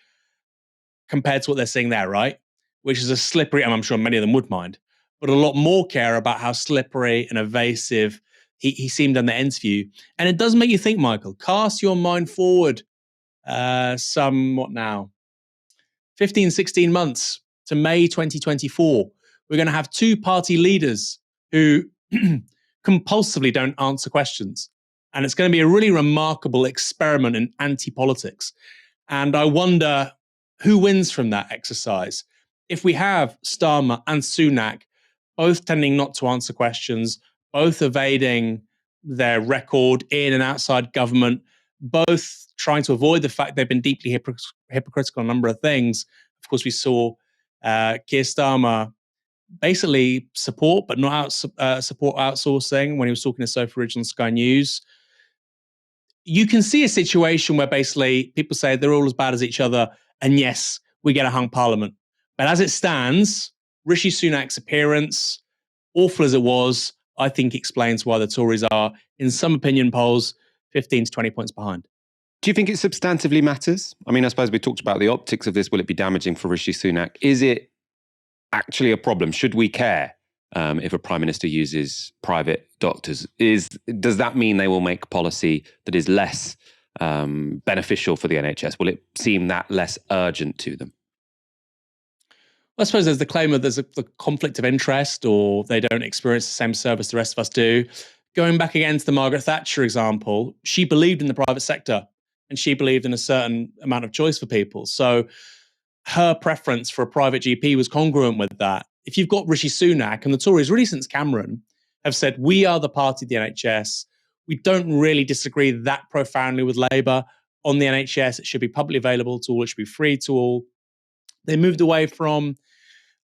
compared to what they're seeing there, right? Which is a slippery, and I'm sure many of them would mind, but a lot more care about how slippery and evasive he seemed in the interview. And it does make you think, Michael, cast your mind forward 15, 16 months to May 2024. We're going to have two party leaders who compulsively don't answer questions. And it's going to be a really remarkable experiment in anti-politics. And I wonder who wins from that exercise. If we have Starmer and Sunak both tending not to answer questions, both evading their record in and outside government, both trying to avoid the fact they've been deeply hypocritical on a number of things. Of course, we saw Keir Starmer basically support, but not support outsourcing when he was talking to Sophie Ridge on Sky News. You can see a situation where basically people say they're all as bad as each other, and yes, we get a hung parliament. But as it stands, Rishi Sunak's appearance, awful as it was, I think explains why the Tories are, in some opinion polls, 15 to 20 points behind. Do you think it substantively matters? I mean, I suppose we talked about the optics of this. Will it be damaging for Rishi Sunak? Is it actually a problem? Should we care if a prime minister uses private doctors? Does that mean they will make policy that is less beneficial for the NHS? Will it seem that less urgent to them? I suppose there's the claim that there's a conflict of interest, or they don't experience the same service the rest of us do. Going back again to the Margaret Thatcher example, she believed in the private sector and she believed in a certain amount of choice for people. So her preference for a private GP was congruent with that. If you've got Rishi Sunak, and the Tories, really since Cameron, have said, we are the party of the NHS. We don't really disagree that profoundly with Labour on the NHS. It should be publicly available to all. It should be free to all. They moved away from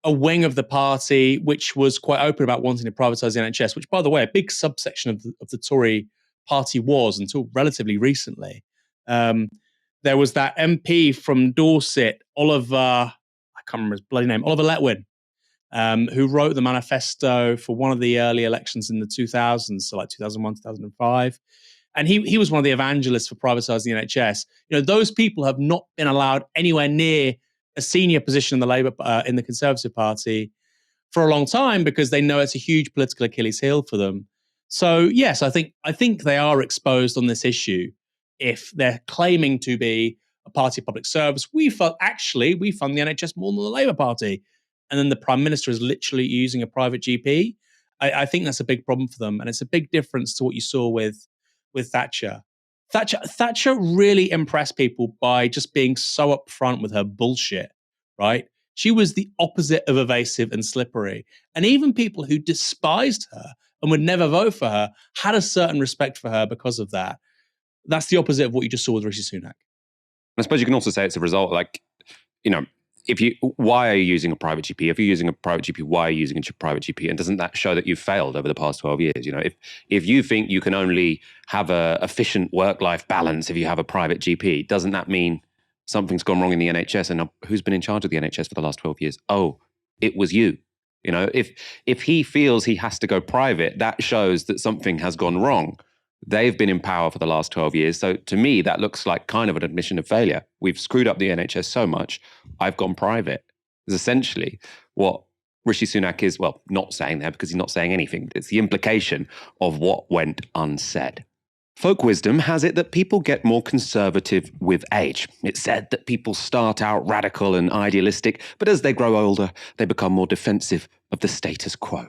a wing of the party which was quite open about wanting to privatise the NHS, which, by the way, a big subsection of the Tory party was until relatively recently. There was that MP from Dorset, Oliver, I can't remember his bloody name, Oliver Letwin, who wrote the manifesto for one of the early elections in the 2000s, so like 2001, 2005. And he was one of the evangelists for privatising the NHS. You know, those people have not been allowed anywhere near a senior position in the Labour, in the Conservative Party for a long time because they know it's a huge political Achilles heel for them. So yes, I think they are exposed on this issue if they're claiming to be a party of public service. We fund the NHS more than the Labour Party, and then the Prime Minister is literally using a private GP. I think that's a big problem for them, and it's a big difference to what you saw with Thatcher. Thatcher really impressed people by just being so upfront with her bullshit, right? She was the opposite of evasive and slippery. And even people who despised her and would never vote for her had a certain respect for her because of that. That's the opposite of what you just saw with Rishi Sunak. I suppose you can also say it's a result, like, you know, why are you using a private GP? If you're using a private GP, why are you using a private GP? And doesn't that show that you've failed over the past 12 years? You know, if you think you can only have a efficient work-life balance if you have a private GP, doesn't that mean something's gone wrong in the NHS? And who's been in charge of the NHS for the last 12 years? Oh, it was you. You know, if he feels he has to go private, that shows that something has gone wrong. They've been in power for the last 12 years. So to me, that looks like kind of an admission of failure. We've screwed up the NHS so much, I've gone private. Is essentially what Rishi Sunak is, well, not saying there because he's not saying anything. It's the implication of what went unsaid. Folk wisdom has it that people get more conservative with age. It's said that people start out radical and idealistic, but as they grow older, they become more defensive of the status quo.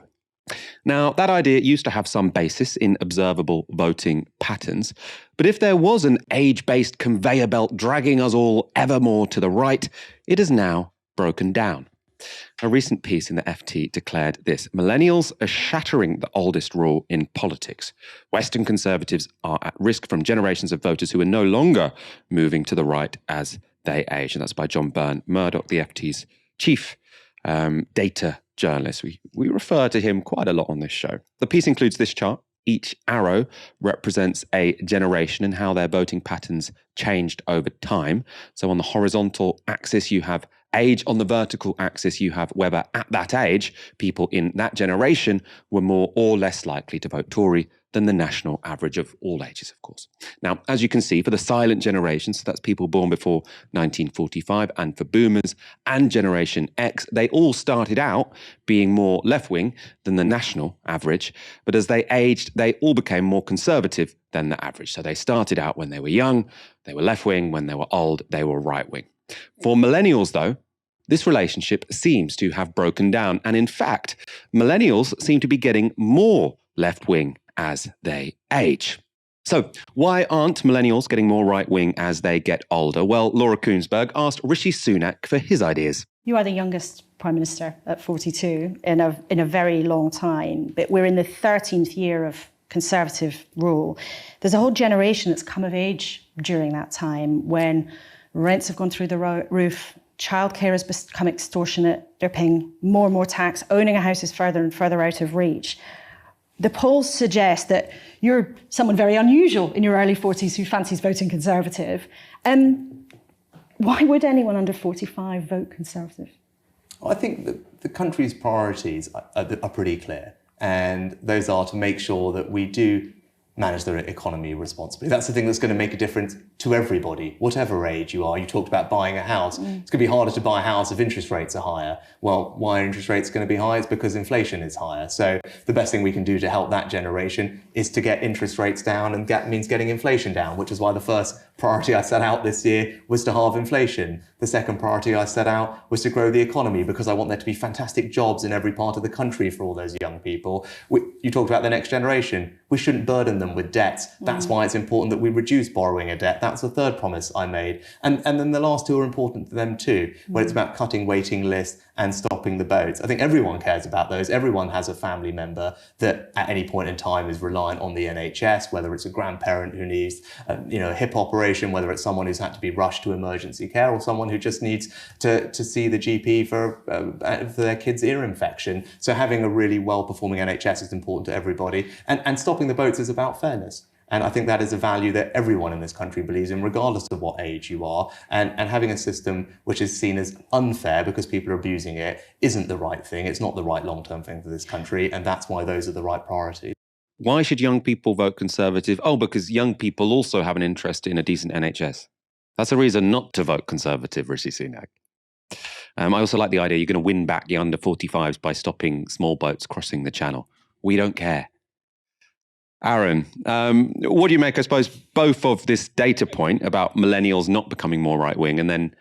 Now, that idea used to have some basis in observable voting patterns, but if there was an age-based conveyor belt dragging us all ever more to the right, it is now broken down. A recent piece in the FT declared this: Millennials are shattering the oldest rule in politics. Western conservatives are at risk from generations of voters who are no longer moving to the right as they age. And that's by John Byrne-Murdoch, the FT's chief data journalist. We refer to him quite a lot on this show. The piece includes this chart. Each arrow represents a generation and how their voting patterns changed over time. So on the horizontal axis, you have age. On the vertical axis, you have whether at that age, people in that generation were more or less likely to vote Tory than the national average of all ages, of course. Now, as you can see, for the silent generation, so that's people born before 1945, and for boomers and Generation X, they all started out being more left-wing than the national average, but as they aged, they all became more conservative than the average. So they started out when they were young, they were left-wing, when they were old, they were right-wing. For millennials, though, this relationship seems to have broken down, and in fact, millennials seem to be getting more left-wing as they age. So why aren't millennials getting more right-wing as they get older? Well, Laura Koonsberg asked Rishi Sunak for his ideas. You are the youngest Prime Minister at 42 in a very long time, but we're in the 13th year of Conservative rule. There's a whole generation that's come of age during that time when rents have gone through the roof, childcare has become extortionate, they're paying more and more tax, owning a house is further and further out of reach. The polls suggest that you're someone very unusual in your early 40s who fancies voting Conservative. Why would anyone under 45 vote Conservative? I think that the country's priorities are pretty clear. and those are to make sure that we do manage the economy responsibly. That's the thing that's going to make a difference to everybody, whatever age you are. You talked about buying a house. It's going to be harder to buy a house if interest rates are higher. Well, why are interest rates going to be high? It's because inflation is higher. So the best thing we can do to help that generation is to get interest rates down, and that means getting inflation down, which is why the first priority I set out this year was to halve inflation. The second priority I set out was to grow the economy, because I want there to be fantastic jobs in every part of the country for all those young people. You talked about the next generation. We shouldn't burden them with debts. That's why it's important that we reduce borrowing a debt. That's the third promise I made. And then the last two are important to them too, when it's about cutting waiting lists and stopping the boats. I think everyone cares about those. Everyone has a family member that at any point in time is reliant on the NHS, whether it's a grandparent who needs a hip operation, whether it's someone who's had to be rushed to emergency care, or someone who just needs to see the GP for their kid's ear infection. So having a really well-performing NHS is important to everybody. And stopping the boats is about fairness. And I think that is a value that everyone in this country believes in, regardless of what age you are. And having a system which is seen as unfair because people are abusing it isn't the right thing. It's not the right long-term thing for this country. And that's why those are the right priorities. Why should young people vote Conservative? Oh, because young people also have an interest in a decent NHS. That's a reason not to vote Conservative, Rishi Sunak. I also like the idea you're going to win back the under 45s by stopping small boats crossing the channel. We don't care. Aaron, what do you make, I suppose, both of this data point about millennials not becoming more right-wing, and then,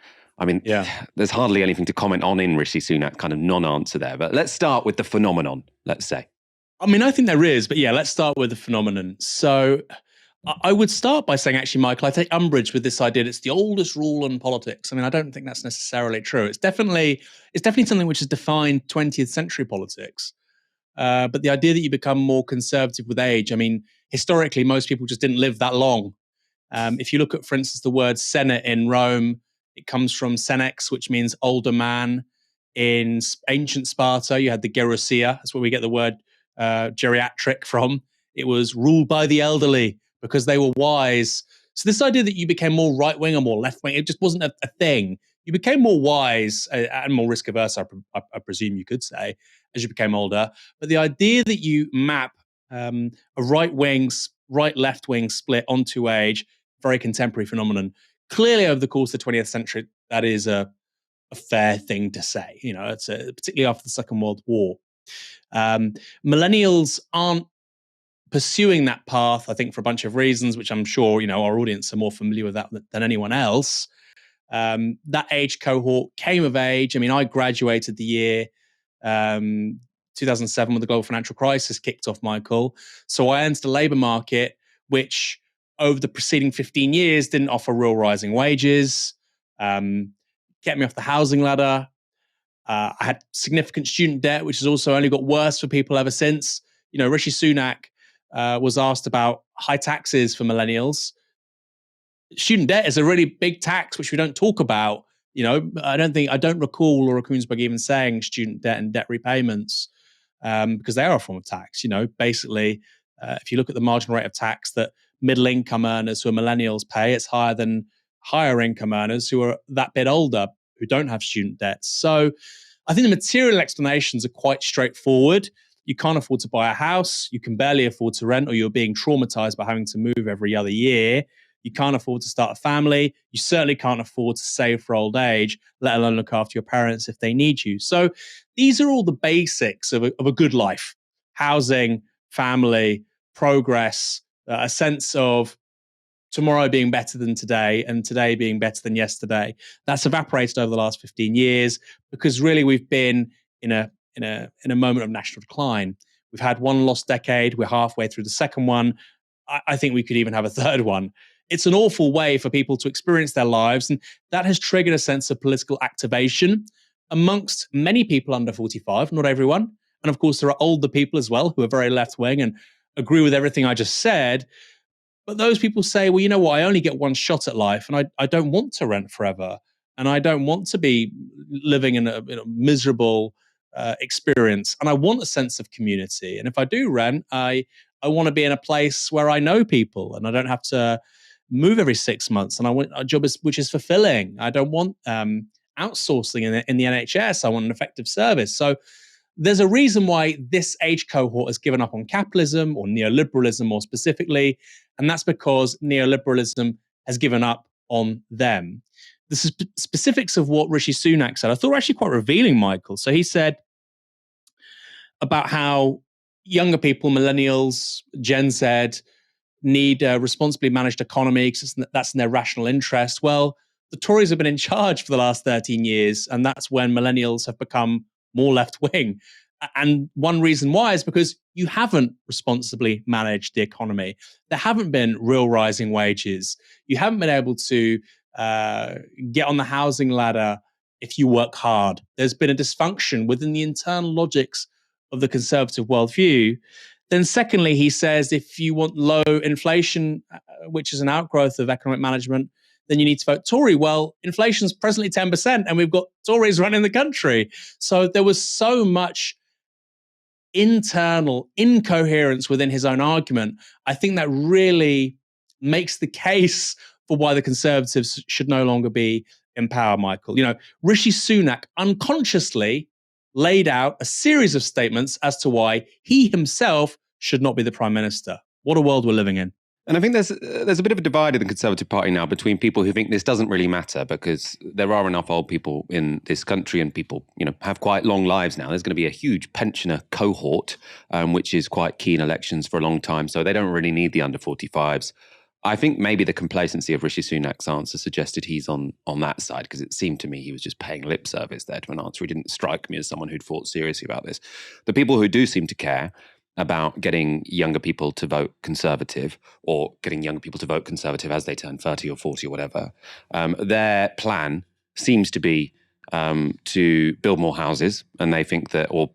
there's hardly anything to comment on in Rishi Sunak, kind of non-answer there. But let's start with the phenomenon, let's say. I think there is, but let's start with the phenomenon. So I would start by saying, actually, Michael, I take umbrage with this idea that it's the oldest rule in politics. I don't think that's necessarily true. It's definitely something which has defined 20th century politics. But the idea that you become more conservative with age, historically, most people just didn't live that long. If you look at, for instance, the word Senate in Rome, it comes from senex, which means older man. In ancient Sparta, you had the gerousia. That's where we get the word geriatric from. It was ruled by the elderly because they were wise. So this idea that you became more right-wing or more left-wing, it just wasn't a thing. You became more wise and more risk-averse, I presume you could say, as you became older. But the idea that you map a right-left-wing split onto age, very contemporary phenomenon. Clearly, over the course of the 20th century, that is a fair thing to say. It's particularly after the Second World War. Millennials aren't pursuing that path, I think, for a bunch of reasons, which I'm sure our audience are more familiar with that than anyone else. That age cohort came of age. I graduated the year 2007 when the global financial crisis kicked off, Michael. So I entered the labour market, which over the preceding 15 years didn't offer real rising wages, kept me off the housing ladder. I had significant student debt, which has also only got worse for people ever since. Rishi Sunak was asked about high taxes for millennials. Student debt is a really big tax, which we don't talk about. I don't recall Laura Kuenssberg even saying student debt and debt repayments because they are a form of tax. Basically, if you look at the marginal rate of tax that middle income earners who are millennials pay, it's higher than higher income earners who are that bit older, who don't have student debts. So I think the material explanations are quite straightforward. You can't afford to buy a house, you can barely afford to rent, or you're being traumatized by having to move every other year. You can't afford to start a family. You certainly can't afford to save for old age, let alone look after your parents if they need you. So these are all the basics of a good life: housing, family, progress, a sense of tomorrow being better than today and today being better than yesterday. That's evaporated over the last 15 years because really we've been in a moment of national decline. We've had one lost decade. We're halfway through the second one. I think we could even have a third one. It's an awful way for people to experience their lives, and that has triggered a sense of political activation amongst many people under 45, not everyone. And of course, there are older people as well who are very left-wing and agree with everything I just said. But those people say, well, you know what, I only get one shot at life, and I don't want to rent forever, and I don't want to be living in a miserable experience, and I want a sense of community. And if I do rent, I want to be in a place where I know people, and I don't have to move every 6 months, and I want a job which is fulfilling. I don't want outsourcing in the NHS. I want an effective service. So there's a reason why this age cohort has given up on capitalism or neoliberalism more specifically, and that's because neoliberalism has given up on them. The specifics of what Rishi Sunak said, I thought were actually quite revealing, Michael. So he said about how younger people, millennials, Gen Z, need a responsibly managed economy because that's in their rational interest. Well, the Tories have been in charge for the last 13 years, and that's when millennials have become more left-wing. And one reason why is because you haven't responsibly managed the economy. There haven't been real rising wages. You haven't been able to get on the housing ladder if you work hard. There's been a dysfunction within the internal logics of the conservative worldview. Then secondly, he says if you want low inflation, which is an outgrowth of economic management, then you need to vote Tory. Well, inflation's presently 10%, and we've got Tories running the country. So there was so much internal incoherence within his own argument. I think that really makes the case for why the Conservatives should no longer be in power, Michael. You know, Rishi Sunak unconsciously laid out a series of statements as to why he himself should not be the Prime Minister. What a world we're living in. And I think there's a bit of a divide in the Conservative Party now between people who think this doesn't really matter because there are enough old people in this country and people, you know, have quite long lives now. There's going to be a huge pensioner cohort, which is quite key in elections for a long time. So they don't really need the under 45s. I think maybe the complacency of Rishi Sunak's answer suggested he's on that side because it seemed to me he was just paying lip service there to an answer. He didn't strike me as someone who'd thought seriously about this. The people who do seem to care about getting younger people to vote Conservative or getting younger people to vote Conservative as they turn 30 or 40 or whatever, their plan seems to be to build more houses, and they think that, or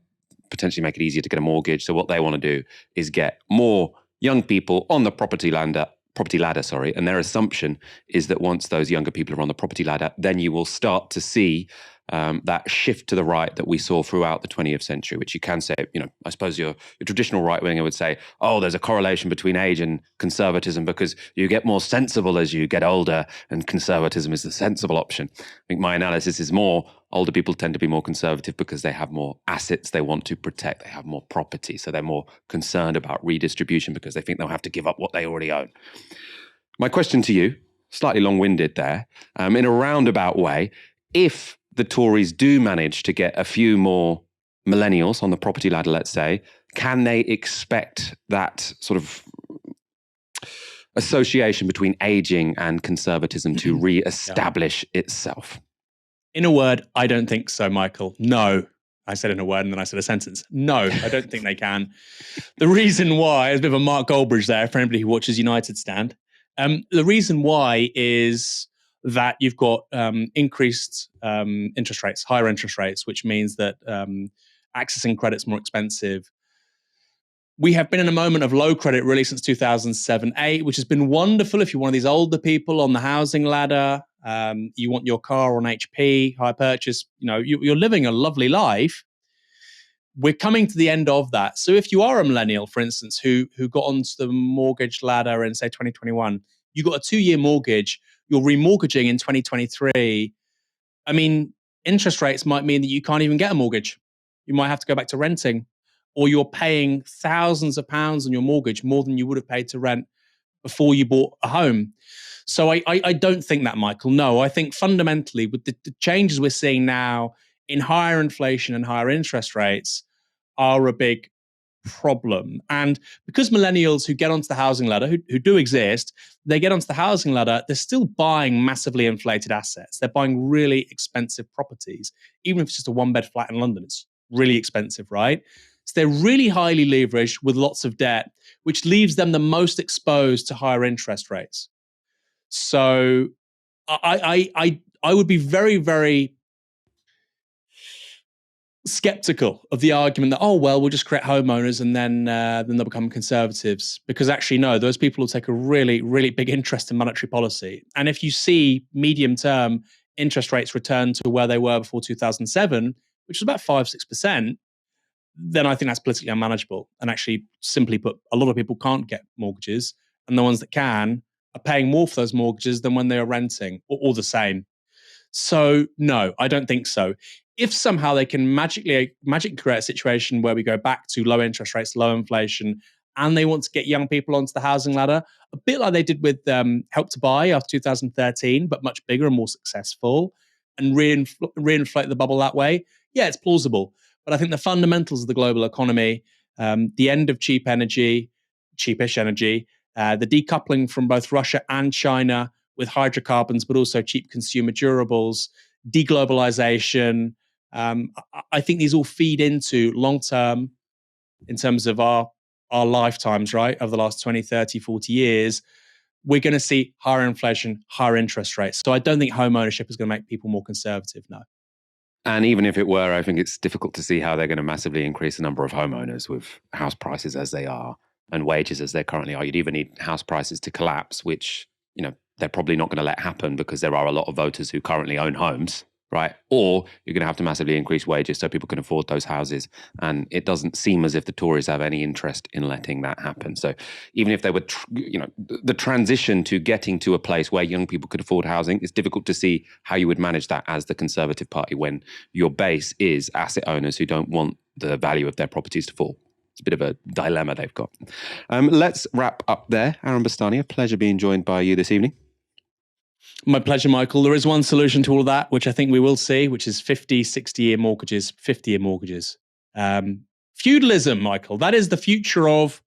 potentially make it easier to get a mortgage. So what they want to do is get more young people on the property ladder, and their assumption is that once those younger people are on the property ladder, then you will start to see that shift to the right that we saw throughout the 20th century, which you can say, you know, I suppose your traditional right-winger would say, oh, there's a correlation between age and conservatism because you get more sensible as you get older and conservatism is the sensible option. I think my analysis is more older people tend to be more conservative because they have more assets they want to protect. They have more property. So they're more concerned about redistribution because they think they'll have to give up what they already own. My question to you, slightly long-winded there, in a roundabout way, if the Tories do manage to get a few more millennials on the property ladder, let's say, can they expect that sort of association between aging and conservatism to re-establish itself? In a word, I don't think so, Michael. No. I said in a word and then I said a sentence. No, I don't think they can. The reason why, there's a bit of a Mark Goldbridge there for anybody who watches United Stand. The reason why is that you've got increased interest rates, higher interest rates, which means that accessing credit's more expensive. We have been in a moment of low credit really since 2007-8, which has been wonderful if you're one of these older people on the housing ladder. You want your car on HP, hire purchase, you know, you're living a lovely life. We're coming to the end of that. So if you are a millennial, for instance, who got onto the mortgage ladder in, say, 2021, you got a 2-year mortgage, you're remortgaging in 2023. I mean, interest rates might mean that you can't even get a mortgage. You might have to go back to renting, or you're paying thousands of pounds on your mortgage, more than you would have paid to rent before you bought a home. So I don't think that, Michael. No, I think fundamentally with the changes we're seeing now in higher inflation and higher interest rates are a big problem. And because millennials who get onto the housing ladder, who do exist, they get onto the housing ladder, they're still buying massively inflated assets. They're buying really expensive properties. Even if it's just a one-bed flat in London, it's really expensive, right? So they're really highly leveraged with lots of debt, which leaves them the most exposed to higher interest rates. So I would be very, very skeptical of the argument that, oh, well, we'll just create homeowners and then they'll become conservatives. Because actually, no, those people will take a really, really big interest in monetary policy. And if you see medium-term interest rates return to where they were before 2007, which was about 5-6%, then I think that's politically unmanageable. And actually, simply put, a lot of people can't get mortgages, and the ones that can are paying more for those mortgages than when they are renting, or the same. So, no, I don't think so. if somehow they can magically create a situation where we go back to low interest rates, low inflation, and they want to get young people onto the housing ladder, a bit like they did with Help to Buy after 2013, but much bigger and more successful, and reinflate the bubble that way, yeah, it's plausible. But I think the fundamentals of the global economy, the end of cheapish energy, the decoupling from both Russia and China with hydrocarbons, but also cheap consumer durables, deglobalization, I think these all feed into long-term, in terms of our lifetimes, right, over the last 20, 30, 40 years, we're going to see higher inflation, higher interest rates. So I don't think home ownership is going to make people more conservative, no. And even if it were, I think it's difficult to see how they're going to massively increase the number of homeowners with house prices as they are and wages as they currently are. You'd even need house prices to collapse, which, they're probably not going to let happen because there are a lot of voters who currently own homes, right? Or you're going to have to massively increase wages so people can afford those houses. And it doesn't seem as if the Tories have any interest in letting that happen. So even if they were, the transition to getting to a place where young people could afford housing, it's difficult to see how you would manage that as the Conservative Party when your base is asset owners who don't want the value of their properties to fall. It's a bit of a dilemma they've got. Let's wrap up there. Aaron Bastani, a pleasure being joined by you this evening. My pleasure, Michael. There is one solution to all of that, which I think we will see, which is 50, 60-year mortgages, 50-year mortgages. Feudalism, Michael, that is the future of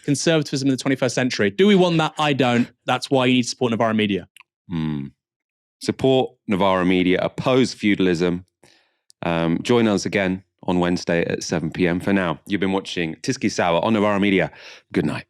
conservatism in the 21st century. Do we want that? I don't. That's why you need to support Novara Media. Support Novara Media, oppose feudalism. Join us again on Wednesday at 7 p.m. For now, you've been watching Tysky Sour on Novara Media. Good night.